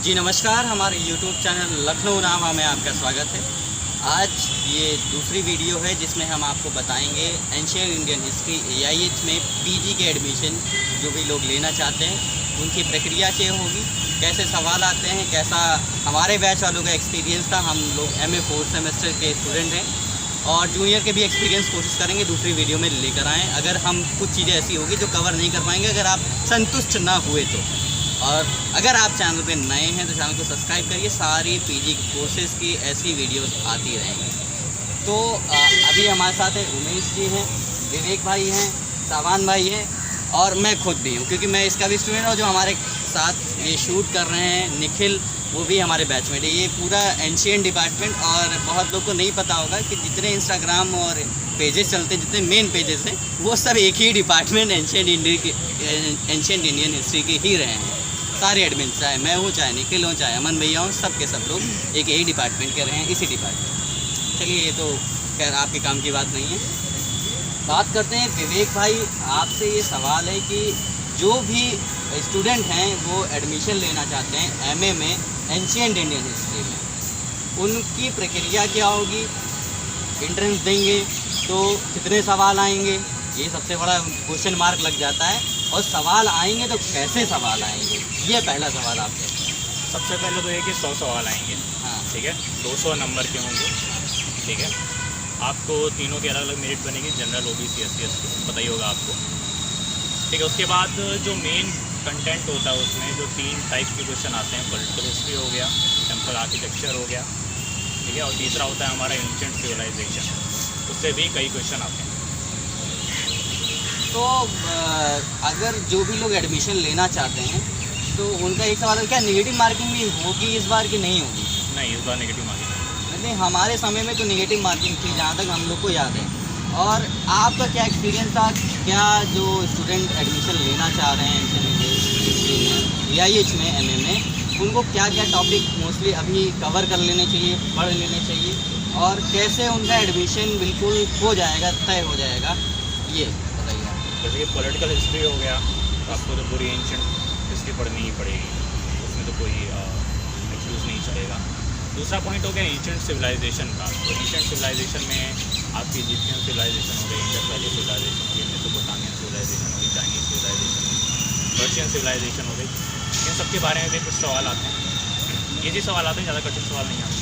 जी नमस्कार, हमारे YouTube channel Lucknow नामा में आपका स्वागत है। आज ये दूसरी वीडियो है जिसमें हम आपको बताएंगे एंशिएंट इंडियन हिस्ट्री AIH में पीजी के एडमिशन जो भी लोग लेना चाहते हैं उनकी प्रक्रिया क्या होगी, कैसे सवाल आते हैं, कैसा हमारे बैच वालों का एक्सपीरियंस था। हम लोग MA 4th सेमेस्टर के स्टूडेंट हैं और जूनियर के भी एक्सपीरियंस कोशिश करेंगे दूसरी वीडियो में लेकर आएँ। अगर हम कुछ चीज़ें ऐसी होगी जो कवर नहीं कर पाएंगे अगर आप संतुष्ट ना हुए तो। और अगर आप चैनल पे नए हैं तो चैनल को सब्सक्राइब करिए, सारी पीजी कोर्सेज़ की ऐसी वीडियोस आती रहेंगी। तो अभी हमारे साथ है उमेश जी हैं, विवेक भाई हैं, सावान भाई हैं और मैं खुद भी हूँ क्योंकि मैं इसका भी स्टूडेंट हूँ। जो हमारे साथ ये शूट कर रहे हैं निखिल, वो भी हमारे बैचमेट है। ये पूरा एंशिएंट डिपार्टमेंट, और बहुत लोग को नहीं पता होगा कि जितने इंस्टाग्राम और पेजेस चलते हैं, जितने मेन पेजेस हैं, वो सब एक ही डिपार्टमेंट एंशिएंट इंडियन हिस्ट्री के ही रहे हैं। सारे एडमिन, चाहे मैं हूँ, चाहे निखिल हूँ, चाहे अमन भैया हूँ, सब के सब लोग एक ही डिपार्टमेंट के रहे हैं, इसी डिपार्टमेंट। चलिए, ये तो खैर आपके काम की बात नहीं है। बात करते हैं विवेक भाई, आपसे ये सवाल है कि जो भी स्टूडेंट हैं वो एडमिशन लेना चाहते हैं MA में एंशिएंट इंडियन हिस्ट्री में, उनकी प्रक्रिया क्या होगी? एंट्रेंस देंगे तो कितने सवाल आएंगे? ये सबसे बड़ा क्वेश्चन मार्क लग जाता है। और सवाल आएंगे तो कैसे सवाल आएंगे? ये पहला सवाल आपसे। सबसे पहले तो ये कि 100 सवाल आएंगे। हाँ, ठीक है, 200 नंबर के होंगे। ठीक है, आपको तीनों की अलग अलग मेरिट बनेगी, जनरल, OBC, SC, ST, पता ही होगा आपको। ठीक है, उसके बाद जो मेन कंटेंट होता है उसमें जो 3 टाइप के क्वेश्चन आते हैं, पॉलिटिकल हिस्ट्री हो गया, टेम्पल आर्किटेक्चर हो गया, ठीक है, और तीसरा होता है हमारा एंशिएंट सिविलाइजेशन। उससे भी कई क्वेश्चन आते हैं। तो अगर जो भी लोग एडमिशन लेना चाहते हैं तो उनका एक सवाल है, क्या नेगेटिव मार्किंग भी होगी इस बार कि नहीं होगी? नहीं, इस बार नेगेटिव मार्किंग नहीं, हमारे समय में तो नेगेटिव मार्किंग थी जहाँ तक हम लोग को याद है। और आपका क्या एक्सपीरियंस था? क्या जो स्टूडेंट एडमिशन लेना चाह रहे हैं AIH में MA में, उनको क्या क्या टॉपिक मोस्टली अभी कवर कर लेने चाहिए, पढ़ लेने चाहिए, और कैसे उनका एडमिशन बिल्कुल हो जाएगा, तय हो जाएगा, ये बताइए। जैसे कि पॉलिटिकल हिस्ट्री हो गया, आपको तो पूरी एंशिएंट हिस्ट्री पढ़नी ही पड़ेगी, उसमें तो कोई एक्सक्यूज़ नहीं चलेगा। दूसरा पॉइंट हो गया एंशिएंट सिविलाइजेशन का। तो एंशिएंट सिविलाइजेशन में आपकी इजिप्शियन सिविलाइजेशन हो गई, इंडस वैली सिविलाइजेशन हो गई, मेसोपोटामियन सिविलाइजेशन हो गई, चाइनीज सिविलाइजेशन हो गई, पर्शियन सिविलाइजेशन हो गई। इन सब के बारे में भी कुछ सवाल आते हैं। ये सवाल आते हैं, ज़्यादा कठिन सवाल नहीं आते।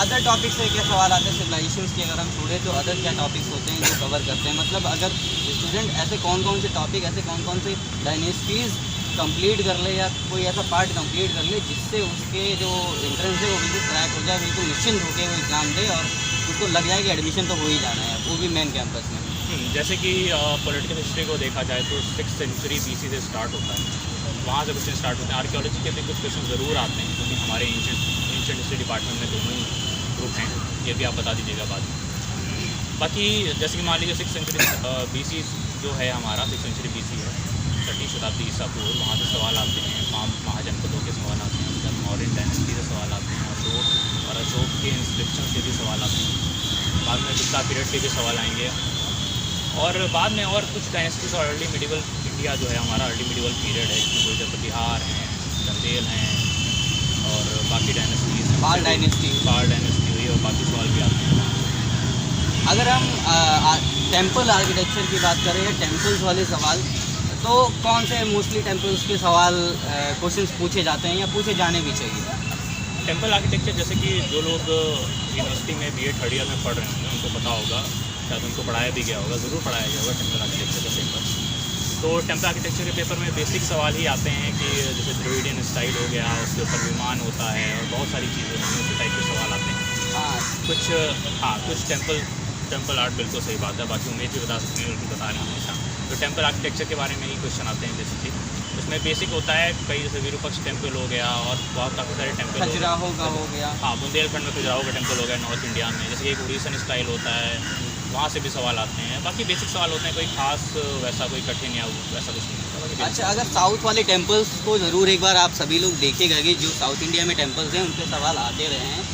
अदर टॉपिक से क्या सवाल आते हैं? सिविलाइजेशन की अगर हम छोड़ें तो अदर क्या टॉपिक्स होते हैं जो कवर करते हैं? मतलब अगर स्टूडेंट ऐसे कौन कौन से टॉपिक, ऐसे कौन कौन से डायनेस्टीज़ कंप्लीट कर ले या कोई ऐसा पार्ट कंप्लीट कर ले जिससे उसके जो एंट्रेंस है वो बिल्कुल क्रैक हो जाए, बिल्कुल निश्चिंत होकर वो एग्ज़ाम दे और उसको लग जाए कि एडमिशन तो हो ही जाना है, वो भी मेन कैंपस में। जैसे कि पॉलिटिकल हिस्ट्री को देखा जाए तो 6th सेंचुरी BC से स्टार्ट होता है, वहाँ से क्वेश्चन स्टार्ट होते हैं। आर्कियोलॉजी के भी कुछ क्वेश्चन ज़रूर आते हैं क्योंकि हमारे एंशिएंट हिस्ट्री डिपार्टमेंट में दोनों ही ग्रुप हैं, ये भी आप बता दीजिएगा बाद में। बाकी जैसे कि मान लीजिए 6th सेंचुरी BC जो है हमारा, 6th सेंचुरी BC है, 6वीं शताब्दी ईसा पूर्व, वहाँ से सवाल आते हैं। 5 महाजनपदों के सवाल आते हैं, उसके बाद मौर्यन डायनेस्टी से सवाल आते हैं, अशोक के इंस्क्रिप्शन से भी सवाल आते हैं। बाद में गुप्ता पीरियड के भी सवाल आएंगे, और बाद में और कुछ डायनेस्टीज और अर्ली मिडिवल इंडिया जो है हमारा, अर्ली मिडिवल पीरियड है, इसमें जैसे बिहार हैं, चंदेल हैं और बाकी डायनेस्टीज, पाल डायनेस्टी हुई, और बाकी सवाल भी आते हैं। अगर हम टेम्पल आर्किटेक्चर की बात करें या टेम्पल्स वाले सवाल, तो कौन से मोस्टली टेम्पल्स के सवाल क्वेश्चंस पूछे जाते हैं या पूछे जाने भी चाहिए? टेम्पल आर्किटेक्चर, जैसे कि जो लोग यूनिवर्सिटी में BA 3rd ईयर में पढ़ रहे होंगे उनको पता होगा, शायद उनको पढ़ाया भी गया होगा, ज़रूर पढ़ाया गया होगा टेम्पल आर्किटेक्चर का पेपर। तो टेम्पल आर्किटेक्चर के पेपर में बेसिक सवाल ही आते हैं कि जैसे द्रविडियन स्टाइल हो गया, उसके ऊपर विमान होता है और बहुत सारी चीज़ें हैं, उसी टाइप के सवाल आते हैं। कुछ टेम्पल आर्ट, बिल्कुल सही बात है, बाकी उम्मीद भी बता सकते हैं, बिल्कुल बता रहे हैं हमेशा। तो टेम्पल आर्किटेक्चर के बारे में ही क्वेश्चन आते हैं बेसिकली। उसमें बेसिक होता है कई, जैसे विरूपक्ष टेम्पल हो गया और बहुत काफ़ी सारे टेम्पल, खजुराहो का हो गया, हाँ, बुंदेलखंड में खजुराहो का टेम्पल हो गया नॉर्थ इंडिया में, जैसे एक उड़ीसन स्टाइल होता है, वहाँ से भी सवाल आते हैं। बाकी बेसिक सवाल होते हैं, कोई खास वैसा कोई कठिन या वैसा कुछ नहीं होता। अच्छा, अगर साउथ वाले टेम्पल्स को ज़रूर एक बार आप सभी लोग देखिएगा कि जो साउथ इंडिया में टेम्पल्स हैं उनके सवाल आते रहे हैं।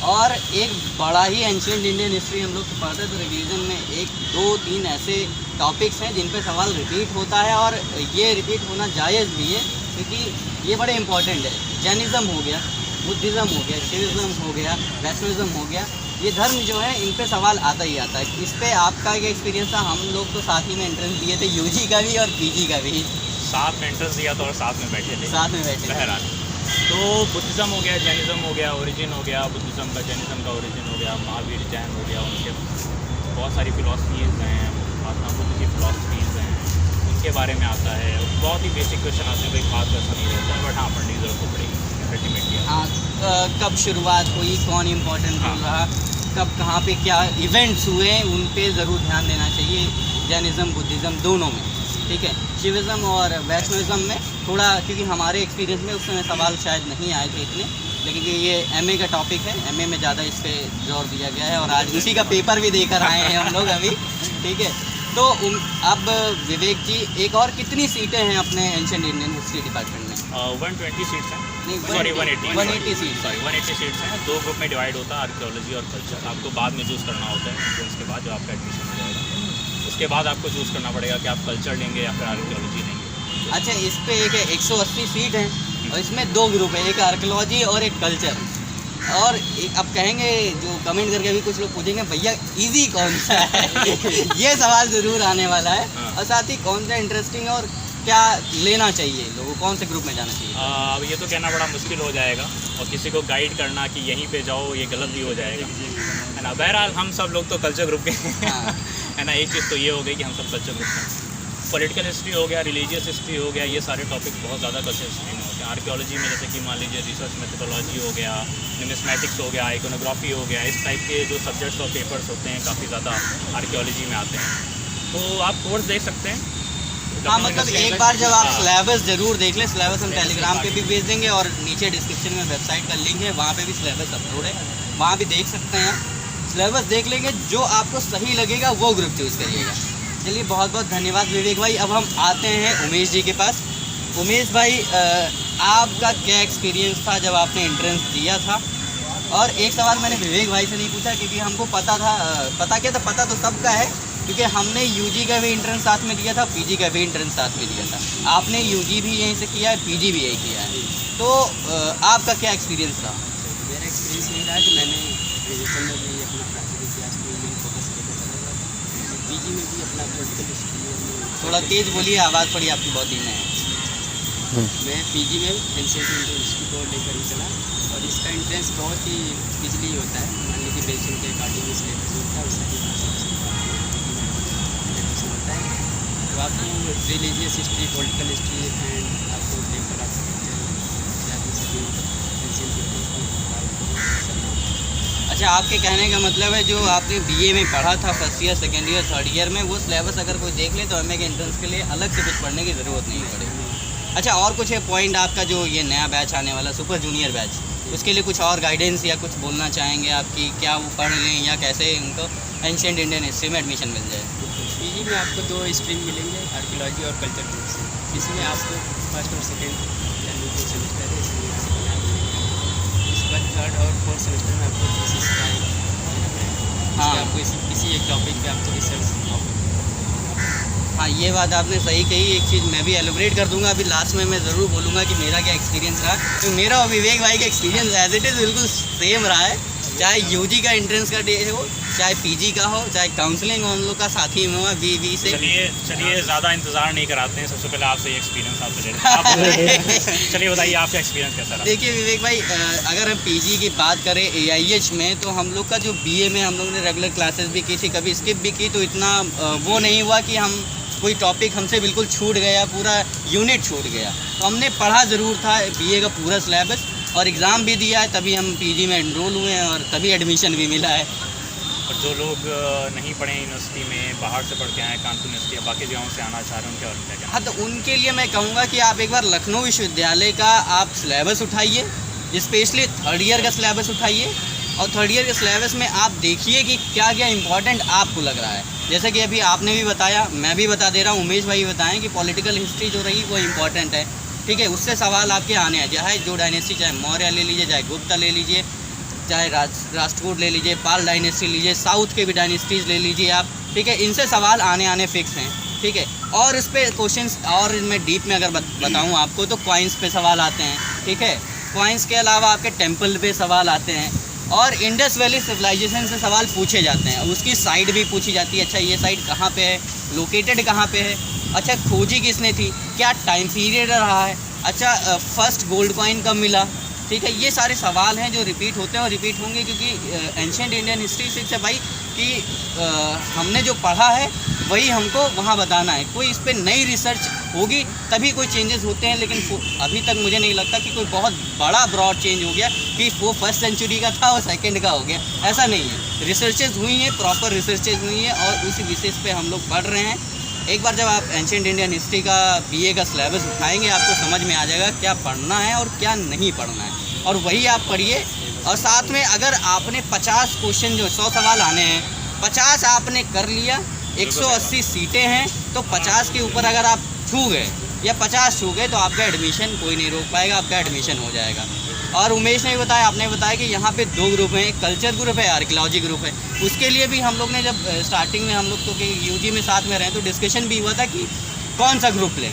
और एक बड़ा ही एंशिएंट इंडियन हिस्ट्री हम लोग पढ़ते हैं तो रिवीजन में 1, 2, 3 ऐसे टॉपिक्स हैं जिन पे सवाल रिपीट होता है, और ये रिपीट होना जायज़ भी है क्योंकि ये बड़े इंपॉर्टेंट है। जैनिज़्म हो गया, बुद्धिज़्म हो गया, शिविज़्म हो गया, वैष्णविज़्म हो गया, ये धर्म जो है इन पे सवाल आता ही आता है। इस पे आपका क्या एक्सपीरियंस था? हम लोग तो साथ ही में एंट्रेंस दिए थे, यूजी का भी और पीजी का भी। साथ में एंट्रेंस दिया था और साथ में बैठे थे। साथ में बैठे थे। बहरहाल, तो बुद्धिज़्म हो गया, जैनिज़्म हो गया, ओरिजिन हो गया, बुद्धिज़्म का जैनिज़्म का ओरिजिन हो गया, महावीर जैन हो गया, उनके बहुत सारी फ़िलासफ़ीज़ हैं, महात्मा बुद्ध की फ़िलासफ़ीज़ हैं, उनके बारे में आता है। बहुत ही बेसिक क्वेश्चन आते हैं, कोई खास वैसा नहीं रहता है, बट हाँ पढ़ने की ज़रूरत तो पड़ेगी अल्टीमेटली। हाँ, कब शुरुआत हुई, कौन इम्पोर्टेंट रोल रहा, कब कहाँ पे क्या इवेंट्स हुए, उन पे ज़रूर ध्यान देना चाहिए, जैनिज़्म बुद्धिज़्म दोनों में। ठीक है, शिविज़्म और वैष्णविज़्म में थोड़ा, क्योंकि हमारे एक्सपीरियंस में उस समय सवाल शायद नहीं आए थे इतने, लेकिन ये एमए का टॉपिक है, एमए में ज़्यादा इस पे जोर दिया गया है और आज उसी का पेपर भी देकर आए हैं हम लोग अभी। ठीक है, तो अब विवेक जी, एक और कितनी सीटें हैं अपने एंशिएंट इंडियन हिस्ट्री डिपार्टमेंट में? 120 सीट्स हैं, नहीं, सॉरी 180 सीट्स। सॉरी 180 सीट्स हैं। 2 ग्रुप में डिवाइड होता है, आर्कियोलॉजी और कल्चर। आपको बाद में चूज़ करना होता है एंट्रेंस के बाद, जो आपका एडमिशन हो जाएगा उसके बाद आपको चूज़ करना पड़ेगा कि आप कल्चर लेंगे या फिर आर्कियोलॉजी लेंगे। अच्छा, इस पे एक 180 सीट है और इसमें 2 ग्रुप है, एक आर्कियोलॉजी और एक कल्चर। और अब कहेंगे, जो कमेंट करके भी कुछ लोग पूछेंगे, भैया इजी कौन सा है? ये सवाल ज़रूर आने वाला है। हाँ। और साथ ही कौन सा इंटरेस्टिंग और क्या लेना चाहिए लोगों, कौन से ग्रुप में जाना चाहिए? अब ये तो कहना बड़ा मुश्किल हो जाएगा और किसी को गाइड करना कि यहीं पे जाओ, ये गलत भी हो जाएगा, है ना। बहरहाल हम सब लोग तो कल्चर ग्रुप के हैं, हाँ। है ना। एक चीज़ तो ये हो गई कि हम सब कल्चर ग्रुप हैं। पॉलिटिकल हिस्ट्री हो गया, रिलीजियस हिस्ट्री हो गया, ये सारे टॉपिक बहुत ज़्यादा कल्चर हिस्ट्री में होते हैं। आर्कियोलॉजी में जैसे कि मान लीजिए रिसर्च मेथोडोलॉजी हो गया, न्यूमिस्मैटिक्स हो गया, इकोनोग्राफी हो गया, इस टाइप के जो सब्जेक्ट्स और पेपर्स होते हैं काफ़ी ज़्यादा आर्कियोलॉजी में आते हैं। तो आप कोर्स देख सकते हैं। हाँ, मतलब एक बार जब आप हाँ। सिलेबस ज़रूर देख लें, सिलेबस हम टेलीग्राम पे भी भेज देंगे और नीचे डिस्क्रिप्शन में वेबसाइट का लिंक है, वहाँ पे भी सिलेबस अपलोड है, वहाँ भी देख सकते हैं। सिलेबस देख लेंगे, जो आपको सही लगेगा वो ग्रुप चूज़ करिएगा। चलिए, बहुत बहुत धन्यवाद विवेक भाई। अब हम आते हैं उमेश जी के पास। उमेश भाई, आपका क्या एक्सपीरियंस था जब आपने एंट्रेंस दिया था? और एक सवाल मैंने विवेक भाई से नहीं पूछा, क्योंकि हमको पता था, पता तो सबका है, क्योंकि हमने यूजी का भी एंट्रेंस साथ में दिया था, पीजी का भी एंट्रेंस साथ में दिया था। आपने यूजी भी यहीं से किया है, पीजी भी यही किया है, तो आपका क्या एक्सपीरियंस रहा? मेरा एक्सपीरियंस ये रहा कि मैंने ग्रेजुएशन में भी अपना प्राचीन इतिहास में फोकस करके चला, पीजी में भी अपना पॉलिटिकल हिस्ट्री। थोड़ा तेज़ बोलिए, आवाज़ थोड़ी आपकी बहुत धीमी है। मैं पीजी में एंशिएंट इंडियन हिस्ट्री को लेकर ही चला और इसका एंट्रेंस बहुत ही इजली होता है। मान लीजिए बेसिक के अकॉर्डिंग सिलेबस होता है, उसका एडमिशन होता है। तो आपको religious history, political history and आपको लेकर आ सकते हैं या फिर सभी एंशिएंट अच्छा, आपके कहने का मतलब है जो आपने बीए में पढ़ा था first year, second year, third year में, वो सिलेबस अगर कोई देख ले तो एमए के एंट्रेंस के लिए अलग से कुछ पढ़ने की ज़रूरत नहीं पड़ेगी। अच्छा, और कुछ है पॉइंट आपका, जो ये नया बैच आने वाला सुपर जूनियर बैच, उसके लिए कुछ और गाइडेंस या कुछ बोलना चाहेंगे आपकी, क्या वो पढ़ लें या कैसे उनको एंशिएंट इंडियन हिस्ट्री में एडमिशन मिल जाए? पीजी में आपको 2 स्ट्रीम मिलेंगे, आर्कियोलॉजी और कल्चर ग्रुप से। इसमें आपको फर्स्ट और सेकेंड यानी जो सेमेस्टर है इसमें इसके बाद थर्ड और फोर्थ सेमेस्टर में आपको थीसिस का हाँ। आपको किसी एक टॉपिक पे आपको रिसर्च। हाँ, ये बात आपने सही कही। एक चीज़ मैं भी एलोबरेट कर दूंगा, अभी लास्ट में मैं ज़रूर बोलूँगा कि मेरा क्या एक्सपीरियंस रहा। तो मेरा और विवेक भाई का एक्सपीरियंस एज इट इज़ बिल्कुल सेम रहा है, चाहे यूजी का एंट्रेंस का डे हो, चाहे पीजी का हो, चाहे काउंसलिंग हम लोग का साथी में हुआ वी से। चलिए ज़्यादा इंतज़ार नहीं कराते हैं, सबसे पहले आपसे एक्सपीरियंस आपसे ले लेते हैं। चलिए बताइए आपका एक्सपीरियंस कैसा रहा? देखिए विवेक भाई, अगर हम पीजी की बात करें एआईएच में, तो हम लोग का जो बीए में हम लोग ने रेगुलर क्लासेस भी की थी, कभी स्किप भी की, तो इतना वो नहीं हुआ कि हम कोई टॉपिक हमसे बिल्कुल छूट गया, पूरा यूनिट छूट गया। तो हमने पढ़ा ज़रूर था बीए का पूरा सिलेबस और एग्ज़ाम भी दिया है, तभी हम पीजी में एनरोल हुए हैं और तभी एडमिशन भी मिला है। और जो लोग नहीं पढ़े यूनिवर्सिटी में, बाहर से पढ़ के आए, कानपुर यूनिवर्सिटी या बाकी जगहों से आना चाह रहे हैं, उनके और क्या कहना? हाँ, तो उनके लिए मैं कहूँगा कि आप एक बार लखनऊ विश्वविद्यालय का आप सिलेबस उठाइए, स्पेशली थर्ड ईयर का सिलेबस उठाइए और थर्ड ईयर के सिलेबस में आप देखिए कि क्या क्या इंपॉर्टेंट आपको लग रहा है। जैसे कि अभी आपने भी बताया, मैं भी बता दे रहा हूँ, उमेश भाई बताएं कि पॉलिटिकल हिस्ट्री जो रही वो इम्पॉर्टेंट है। ठीक है, उससे सवाल आपके आने हैं, चाहे जो डायनेस्टी, चाहे मौर्य ले लीजिए, चाहे गुप्ता ले लीजिए, चाहे राष्ट्रकूट ले लीजिए, पाल डायनेस्टी लीजिए, साउथ के भी डायनेस्टीज़ ले लीजिए आप। ठीक है, इनसे सवाल आने फिक्स हैं। ठीक है, और इस पर क्वेश्चंस और इनमें डीप में अगर बताऊँ आपको, तो कॉइन्स पे सवाल आते हैं। ठीक है, कॉइन्स के अलावा आपके टेम्पल पे सवाल आते हैं और इंडस वैली सिविलाइजेशन से सवाल पूछे जाते हैं। उसकी साइट भी पूछी जाती है, अच्छा ये साइट कहाँ पे है, लोकेटेड कहाँ पे है, अच्छा खोजी किसने थी, क्या टाइम पीरियड रहा है, अच्छा फर्स्ट गोल्ड कॉइन कब मिला। ठीक है, ये सारे सवाल हैं जो रिपीट होते हैं और रिपीट होंगे, क्योंकि एंशिएंट इंडियन हिस्ट्री से है भाई कि हमने जो पढ़ा है वही हमको वहाँ बताना है। कोई इस पर नई रिसर्च होगी तभी कोई चेंजेस होते हैं, लेकिन अभी तक मुझे नहीं लगता कि कोई बहुत बड़ा ब्रॉड चेंज हो गया कि वो फर्स्ट सेंचुरी का था और सेकंड का हो गया, ऐसा नहीं है। रिसर्चेज हुई हैं, प्रॉपर रिसर्चेज हुई हैं और उसी बेसिस पे हम लोग पढ़ रहे हैं। एक बार जब आप एंशिएंट इंडियन हिस्ट्री का बीए का सिलेबस उठाएंगे आपको समझ में आ जाएगा क्या पढ़ना है और क्या नहीं पढ़ना है, और वही आप पढ़िए। और साथ में अगर आपने 50 क्वेश्चन जो 100 सवाल आने हैं 50 आपने कर लिया, 180 सीटें हैं, तो 50 के ऊपर अगर आप छू गए या 50 छू गए तो आपका एडमिशन कोई नहीं रोक पाएगा, आपका एडमिशन हो जाएगा। और उमेश ने भी बताया, आपने बताया कि यहाँ पे 2 ग्रुप हैं, एक कल्चर ग्रुप है, आर्कियोलॉजी ग्रुप है। उसके लिए भी हम लोग ने जब स्टार्टिंग में हम लोग तो यूजी में साथ में रहे तो डिस्कशन भी हुआ था कि कौन सा ग्रुप लें।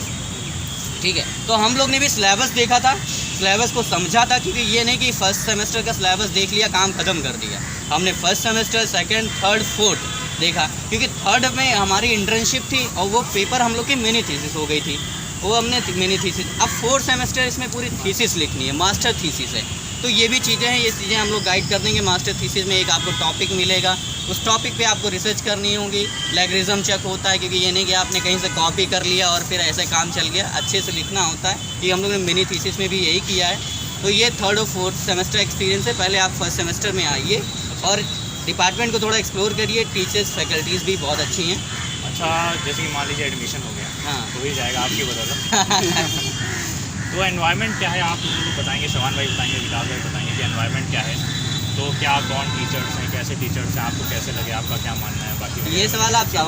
ठीक है, तो हम लोग ने भी सिलेबस देखा था, सिलेबस को समझा था, क्योंकि ये नहीं कि फर्स्ट सेमेस्टर का सिलेबस देख लिया काम ख़त्म कर दिया। हमने first semester, second, third, fourth देखा, क्योंकि थर्ड में हमारी इंटर्नशिप थी और वो पेपर हम लोग की मिनी थीसिस हो गई थी, वो हमने मिनी थीसिस। अब फोर्थ सेमेस्टर इसमें पूरी थीसिस लिखनी है, मास्टर थीसिस है। तो ये भी चीज़ें हैं, ये चीज़ें हम लोग गाइड कर देंगे। मास्टर थीसिस में एक आपको टॉपिक मिलेगा, उस टॉपिक पे आपको रिसर्च करनी होगी, प्लेगरिज्म चेक होता है, क्योंकि ये नहीं कि आपने कहीं से कॉपी कर लिया और फिर ऐसे काम चल गया, अच्छे से लिखना होता है। कि हम लोग ने मिनी थीसिस में भी यही किया है। तो ये थर्ड और फोर्थ सेमेस्टर एक्सपीरियंस है। पहले आप फर्स्ट सेमेस्टर में आइए और डिपार्टमेंट को थोड़ा एक्सप्लोर करिए, टीचर्स फैकल्टीज़ भी बहुत अच्छी हैं। अच्छा, जैसे कि मान लीजिए एडमिशन हो गया, हाँ, हो ही जाएगा आपकी बदौलत। तो एनवायरनमेंट क्या है आप बताएंगे, शबान भाई बताएंगे, विकास भाई बताएंगे कि एनवायरनमेंट क्या है, तो क्या कौन टीचर्स हैं, कैसे टीचर्स हैं, आपको कैसे लगे, आपका क्या मानना है बाकी ये सवाल आप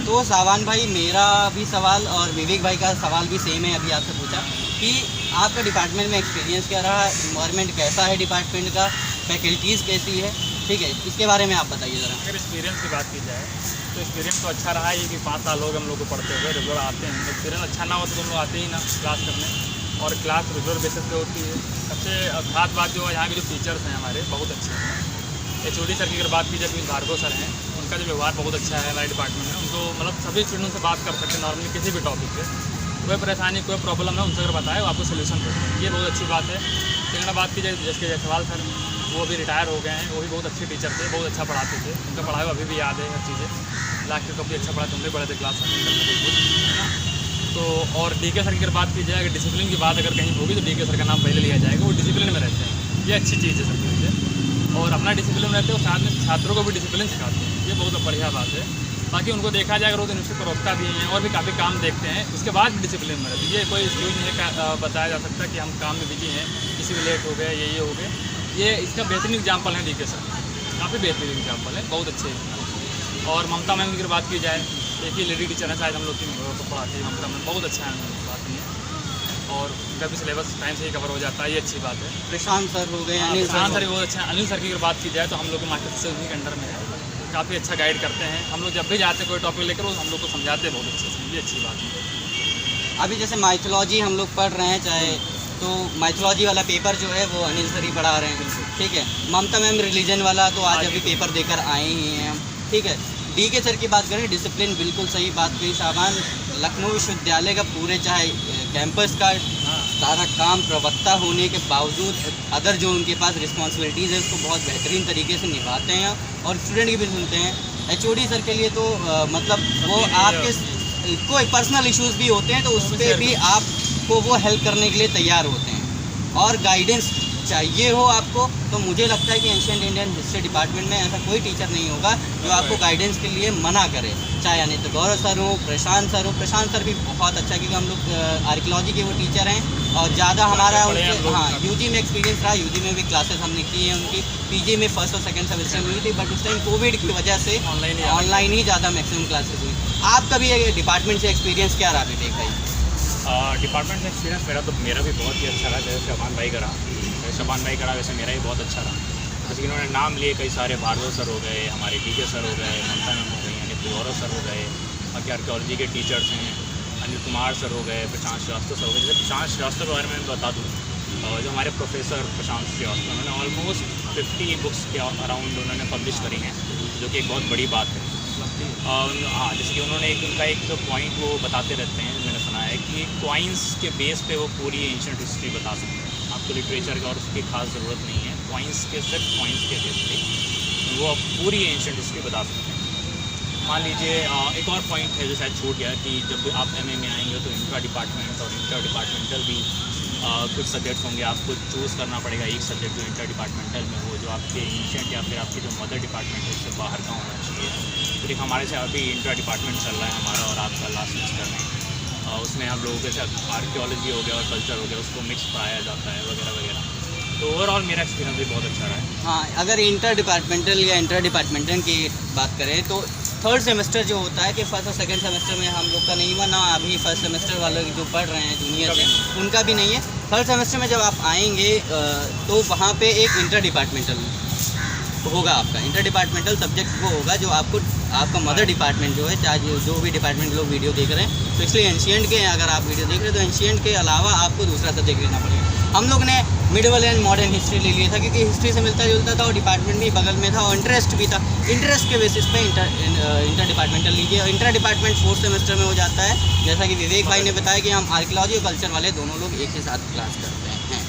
तो सावान भाई मेरा भी सवाल और विवेक भाई का सवाल भी सेम है, अभी आपसे पूछा कि आपका डिपार्टमेंट में एक्सपीरियंस क्या रहा, इन्वायरमेंट कैसा है डिपार्टमेंट का, फैकल्टीज़ कैसी है। ठीक है, इसके बारे में आप बताइए ज़रा। अगर एक्सपीरियंस की बात की जाए तो एक्सपीरियंस तो अच्छा रहा है कि 5 साल हो गए हम लोग को पढ़ते हुए, रेगुलर आते हैं। एक्सपीरियंस अच्छा ना हो तो हम लोग आते ही ना क्लास करने, और क्लास रेगुलर बेसिस पे होती है। सबसे खास बात जो है यहाँ के जो टीचर्स हैं हमारे बहुत अच्छे हैं। HOD सर की अगर बात की जाए, भार्गव सर हैं, उनका जो व्यवहार बहुत अच्छा है हमारे डिपार्टमेंट में। उनको मतलब सभी स्टूडेंट से बात कर सकते हैं नॉर्मली किसी भी टॉपिक पे, कोई परेशानी कोई प्रॉब्लम है उनसे अगर बताए वो आपको सोल्यूशन देते हैं, ये बहुत अच्छी बात है। सेकंड बात की जाए जैसे जयसवाल सर, वो भी रिटायर हो गए हैं, वो भी बहुत अच्छे टीचर थे, बहुत अच्छा पढ़ाते थे, उनका पढ़ाई अभी भी याद है हर चीज़ें। लास्ट कभी अच्छा पढ़ा, तुम भी पढ़े थे क्लास में। तो और DK सर की अगर बात की जाए, अगर डिसिप्लिन की बात अगर कहीं होगी तो DK सर का नाम पहले लिया जाएगा, वो डिसिप्लिन में रहते हैं, ये अच्छी चीज़ है सर की। और अपना डिसिप्लिन रहते हैं और साथ में छात्रों को भी डिसिप्लिन सिखाते हैं, ये बहुत बढ़िया बात है। बाकी उनको देखा जाए अगर वो यूनिवर्सिटी प्रवक्ता भी हैं और भी काफ़ी काम देखते हैं, उसके बाद भी डिसिप्लिन में रहते हैं। ये कोई एक्सक्यूज नहीं बताया जा सकता कि हम काम में बिजी हैं, किसी में लेट हो गए, ये हो गए। ये इसका बेहतरीन एग्जाम्पल है DK सर, काफ़ी बेहतरीन एग्जाम्पल है, बहुत अच्छे हैं। और ममता मैम की अगर बात की जाए, एक ही लेडी टीचर है शायद हम लोग की पढ़ाती है, ममता मैम बहुत अच्छा है, बात नहीं है। और उनका भी सिलेबस टाइम से ही कवर हो जाता है, ये अच्छी बात है। प्रशांत सर हो गए, प्रशांत सर भी बहुत अच्छा है। अनिल सर की अगर बात की जाए तो हम लोग के मास्टर से उन्हीं के अंडर में है, काफ़ी अच्छा गाइड करते हैं। हम लोग जब भी जाते हैं कोई टॉपिक लेकर वो हम लोग को समझाते हैं बहुत अच्छे से, ये अच्छी बात है। अभी जैसे माइथोलॉजी हम लोग पढ़ रहे हैं, चाहे तो माइथोलॉजी वाला पेपर जो है वो अनिल सर ही पढ़ा रहे हैं। ठीक है, ममता मैम रिलीजन वाला तो आज अभी पेपर देकर आए ही हैं हम। ठीक है, DK सर की बात करें, डिसिप्लिन बिल्कुल सही बात कही सामान। लखनऊ विश्वविद्यालय का पूरे चाहे कैंपस का सारा काम प्रवक्ता होने के बावजूद अदर जो उनके पास रिस्पॉन्सिबिलिटीज़ है उसको बहुत बेहतरीन तरीके से निभाते हैं और स्टूडेंट की भी सुनते हैं। HOD सर के लिए तो मतलब वो आपके कोई पर्सनल इश्यूज भी होते हैं तो उस पर भी आपको वो हेल्प करने के लिए तैयार होते हैं। और गाइडेंस चाहिए हो आपको तो मुझे लगता है कि एंशिएंट इंडियन हिस्ट्री डिपार्टमेंट में ऐसा कोई टीचर नहीं होगा जो आपको गाइडेंस के लिए मना करे, चाहे अनित गौरव सर हो, प्रशांत सर हो। प्रशांत सर भी बहुत अच्छा, क्योंकि हम लोग आर्कियोलॉजी के वो टीचर हैं और ज़्यादा हमारा उनसे हाँ UG में एक्सपीरियंस रहा। UG में भी क्लासेस हमने की हैं उनकी, PG में फर्स्ट और सेकंड सेमेस्टर में हुई थी, बट उस टाइम कोविड की वजह से ऑनलाइन ही ज़्यादा मैक्सिमम क्लासेस हुई। आपका भी डिपार्टमेंट से एक्सपीरियंस क्या रहा विवेक भाई? डिपार्टमेंट में एक्सपीरियंस मेरा भी बहुत ही अच्छा रहा, जैसे शबान भाई का रहा, शबान भाई करा वैसे मेरा ही बहुत अच्छा रहा। जैसे कि इन्होंने नाम लिए कई सारे, भार्गव सर हो गए, हमारे DK सर हो गए, ममता मैम हो गई, अनिल गौरव सर हो गए, बाकी आर्कियोलॉजी के टीचर्स हैं, अनिल कुमार सर हो गए, प्रशांत श्रीवास्तव सर हो गए। जैसे प्रशांत श्रीवास्तव के बारे में बता दूँ जो हमारे प्रोफेसर प्रशांत श्रीवास्तव, उन्होंने ऑलमोस्ट 50 बुक्स के अराउंड उन्होंने पब्लिश करी हैं, जो कि एक बहुत बड़ी बात है। हाँ, जैसे कि उन्होंने उनका एक जो पॉइंट वो बताते रहते हैं, मैंने सुना है कि कॉइन्स के बेस पे वो पूरी एंशिएंट हिस्ट्री बता सकते हैं। आपको लिटरेचर का और उसकी खास ज़रूरत नहीं है, कॉइन्स के सिर्फ कॉइन्स के बेस पे वो पूरी एंशिएंट हिस्ट्री बता सकते हैं। मान लीजिए एक और पॉइंट है जो शायद छूट गया कि जब आप एमए में आएंगे तो इंट्रा डिपार्टमेंट और इंटर डिपार्टमेंटल भी कुछ सब्जेक्ट्स होंगे। आपको चूज़ करना पड़ेगा एक सब्जेक्ट जो इंटर डिपार्टमेंटल में हो, जो आपके एंशिएंट या फिर आपकी जो मदर डिपार्टमेंट है उससे बाहर का होना चाहिए। तो देखिए हमारे से अभी इंट्रा डिपार्टमेंट चल रहा है हमारा, और आपका लास्ट सेमेस्टर में उसमें हम लोगों के साथ आर्कियोलॉजी हो गया और कल्चर हो गया, उसको मिक्स पढ़ाया जाता है वगैरह वगैरह। तो ओवरऑल मेरा एक्सपीरियंस भी बहुत अच्छा रहा है। हाँ, अगर इंटर डिपार्टमेंटल या इंटर डिपार्टमेंटल की बात करें तो थर्ड सेमेस्टर जो होता है कि फर्स्ट और सेकंड सेमेस्टर में हम लोग का नहीं हुआ ना, अभी फर्स्ट सेमेस्टर वाले जो पढ़ रहे हैं जूनियर हैं उनका भी नहीं है। थर्ड सेमेस्टर में जब आप आएंगे तो वहाँ पे एक इंटर डिपार्टमेंटल होगा, आपका इंटर डिपार्टमेंटल सब्जेक्ट वो होगा जो आपका मदर डिपार्टमेंट जो है, चाहे जो भी डिपार्टमेंट लोग वीडियो देख रहे हैं, तो इसलिए एंशिएंट के अगर आप वीडियो देख रहे हैं तो एंशिएंट के अलावा आपको दूसरा सब्जेक्ट लेना पड़ेगा। हम लोग ने मिडिवल एंड मॉडर्न हिस्ट्री ले लिया था क्योंकि हिस्ट्री से मिलता जुलता था और डिपार्टमेंट भी बगल में था और इंटरेस्ट भी था। इंटरेस्ट के बेसिस पे इंटर डिपार्टमेंटल लीजिए। और इंटर डिपार्टमेंट फोर्थ सेमेस्टर में हो जाता है, जैसा कि विवेक भाई ने बताया कि हम आर्कियोलॉजी और कल्चर वाले दोनों लोग एक ही साथ क्लास करते हैं।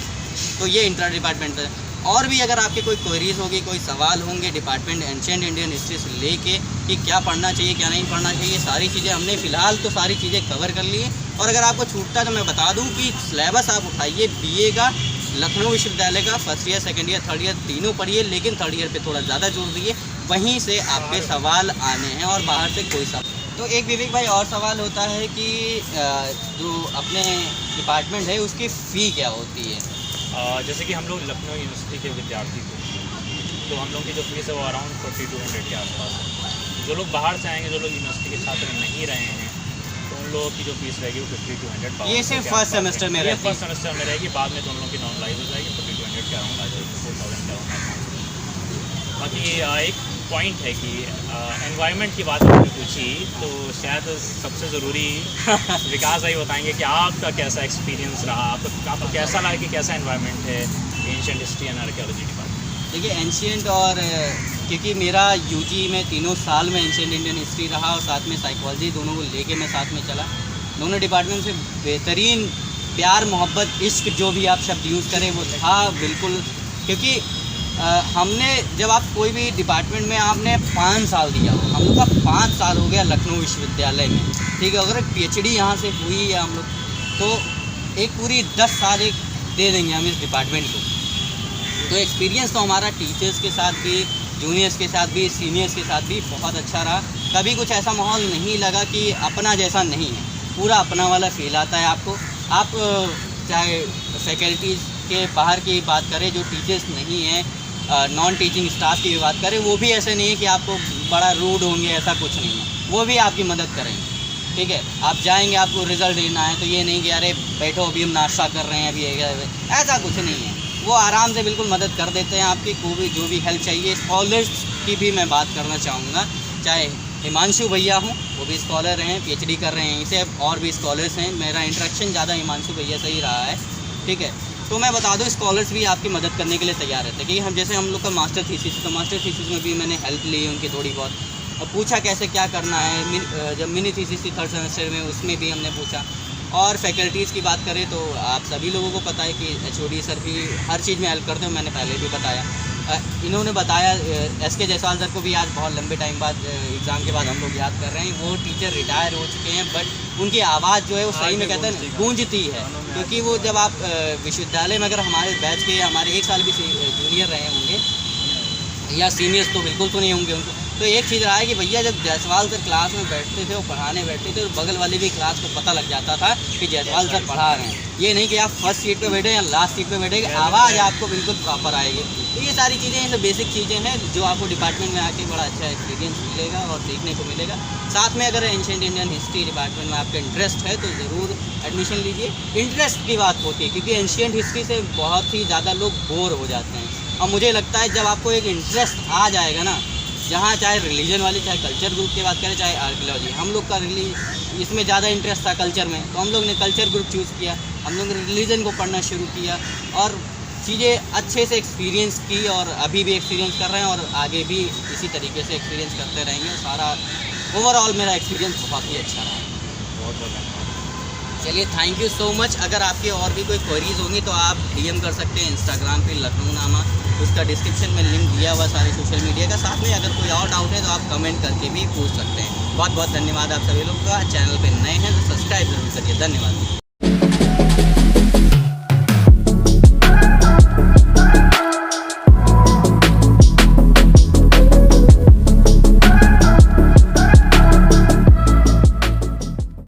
तो ये इंटर डिपार्टमेंटल है। और भी अगर आपके कोई क्वेरीज होगी, कोई सवाल होंगे डिपार्टमेंट एंशिएंट इंडियन हिस्ट्री से लेके कि क्या पढ़ना चाहिए क्या नहीं पढ़ना चाहिए, सारी चीज़ें हमने फ़िलहाल तो सारी चीज़ें कवर कर ली है। और अगर आपको छूटता है तो मैं बता दूं कि सिलेबस आप उठाइए बीए का, लखनऊ विश्वविद्यालय का first year second year third year तीनों पढ़िए, लेकिन थर्ड ईयर पे थोड़ा ज़्यादा जोर दिए, वहीं से आपके सवाल आने हैं और बाहर से कोई सवाल। तो एक विवेक भाई और सवाल होता है कि जो अपने डिपार्टमेंट है उसकी फ़ी क्या होती है? जैसे कि हम लोग लखनऊ यूनिवर्सिटी के विद्यार्थी थे, तो हम लोग की जो फीस है वो अराउंड 4200 के आसपास है। जो लोग बाहर से आएंगे, जो लोग यूनिवर्सिटी के छात्र नहीं रहे हैं, तो उन लोगों की जो फीस रहेगी वो 5200। ये सिर्फ फर्स्ट सेमेस्टर में रहेगी? फर्स्ट सेमेस्टर में रहेगी, बाद में तो उन लोगों की नॉर्मलाइज हो जाएगी, 4200 के अराउंड आ जाएगी, 4000 के अराउंड। बाकी एक पॉइंट है कि एनवायरनमेंट की बात आपने पूछी, तो शायद सबसे ज़रूरी विकास भाई बताएंगे कि आपका कैसा एक्सपीरियंस रहा, आपको कैसा लगा कि कैसा एनवायरनमेंट है ancient history and archaeology department? देखिए एंशिएंट और क्योंकि मेरा यूजी में तीनों साल में एंशिएंट इंडियन हिस्ट्री रहा और साथ में साइकोलॉजी, दोनों को लेके मैं साथ में चला। दोनों डिपार्टमेंट से बेहतरीन प्यार मोहब्बत इश्क जो भी आप शब्द यूज़ करें वो था बिल्कुल। क्योंकि हमने जब आप कोई भी डिपार्टमेंट में आपने 5 साल दिया, हम लोग का 5 साल हो गया लखनऊ विश्वविद्यालय में, ठीक है। अगर पीएचडी यहाँ से हुई है हम लोग तो एक पूरी 10 साल एक दे देंगे हम इस डिपार्टमेंट को। तो एक्सपीरियंस तो हमारा टीचर्स के साथ भी, जूनियर्स के साथ भी, सीनियर्स के साथ भी बहुत अच्छा रहा। कभी कुछ ऐसा माहौल नहीं लगा कि अपना जैसा नहीं है, पूरा अपना वाला फील आता है आपको। आप चाहे फैकल्टीज़ के बाहर की बात करें, जो टीचर्स नहीं हैं, नॉन टीचिंग स्टाफ की भी बात करें, वो भी ऐसे नहीं है कि आपको बड़ा रूड होंगे, ऐसा कुछ नहीं है। वो भी आपकी मदद करेंगे, ठीक है। आप जाएंगे, आपको रिज़ल्ट देना है तो ये नहीं कि अरे बैठो अभी हम नाश्ता कर रहे हैं अभी, ऐसा कुछ नहीं है। वो आराम से बिल्कुल मदद कर देते हैं आपकी, कोई भी जो भी हेल्प चाहिए। स्कॉलर्स की भी मैं बात करना चाहूँगा, चाहे हिमांशु भैया हों, वो भी स्कॉलर हैं, पीएचडी कर रहे हैं, इसे और भी स्कॉलर्स हैं। मेरा इंटरेक्शन ज़्यादा हिमांशु भैया से ही रहा है, ठीक है। तो मैं बता दूं स्कॉलर्स भी आपकी मदद करने के लिए तैयार रहते हैं। कि हम जैसे हम लोग का मास्टर थीसिस, तो मास्टर थीसिस में भी मैंने हेल्प ली उनकी थोड़ी बहुत, और पूछा कैसे क्या करना है। जब मिनी थीसिस थी थर्ड सेमेस्टर में, उसमें भी हमने पूछा। और फैकल्टीज़ की बात करें तो आप सभी लोगों को पता है कि एचओडी सर भी हर चीज़ में हेल्प करते हैं, मैंने पहले भी बताया। इन्होंने बताया एसके जायसवाल सर को भी आज बहुत लंबे टाइम बाद एग्ज़ाम के बाद हम लोग याद कर रहे हैं। वो टीचर रिटायर हो चुके हैं, बट उनकी आवाज़ जो है वो सही में कहते हैं गूंजती है। क्योंकि वो जब आप विश्वविद्यालय में अगर हमारे बैच के हमारे 1 साल भी जूनियर रहे होंगे या सीनियर्स तो बिल्कुल तो नहीं होंगे उनको, तो एक चीज़ रहा है कि भैया जब जायसवाल सर क्लास में बैठते थे, वो पढ़ाने बैठते थे, तो बगल वाली भी क्लास को पता लग जाता था कि जायसवाल सर पढ़ा रहे हैं। ये नहीं कि आप फर्स्ट सीट पे बैठे या लास्ट सीट पे बैठे, आवाज़ आपको बिल्कुल प्रॉपर आएगी। तो ये सारी चीज़ें, ये सब बेसिक चीज़ें हैं जो आपको डिपार्टमेंट में आके बड़ा अच्छा एक्सपीरियंस मिलेगा और सीखने को मिलेगा। साथ में अगर एंशिएंट इंडियन हिस्ट्री डिपार्टमेंट में आपका इंटरेस्ट है तो ज़रूर एडमिशन लीजिए। इंटरेस्ट की बात होती है क्योंकि एंशिएंट हिस्ट्री से बहुत ही ज़्यादा लोग बोर हो जाते हैं, और मुझे लगता है जब आपको एक इंटरेस्ट आ जाएगा ना, जहाँ चाहे रिलीजन वाली, चाहे कल्चर ग्रुप की बात करें, चाहे आर्कियोलॉजी, हम लोग का इसमें ज़्यादा इंटरेस्ट था कल्चर में, तो हम लोग ने कल्चर ग्रुप चूज़ किया। हम लोग रिलीजन को पढ़ना शुरू किया और चीज़ें अच्छे से एक्सपीरियंस की और अभी भी एक्सपीरियंस कर रहे हैं और आगे भी इसी तरीके से एक्सपीरियंस करते रहेंगे। सारा ओवरऑल मेरा एक्सपीरियंस बहुत ही अच्छा रहा। बहुत बहुत धन्यवाद। चलिए, थैंक यू सो मच। अगर आपके और भी कोई क्वेरीज होंगी तो आप DM कर सकते हैं इंस्टाग्राम पे लखनऊ नामा, उसका डिस्क्रिप्शन में लिंक दिया हुआ सारे सोशल मीडिया का। साथ में अगर कोई और डाउट है तो आप कमेंट करके भी पूछ सकते हैं। बहुत बहुत धन्यवाद आप सभी लोग का। चैनल पे नए हैं तो सब्सक्राइब जरूर करिए। धन्यवाद।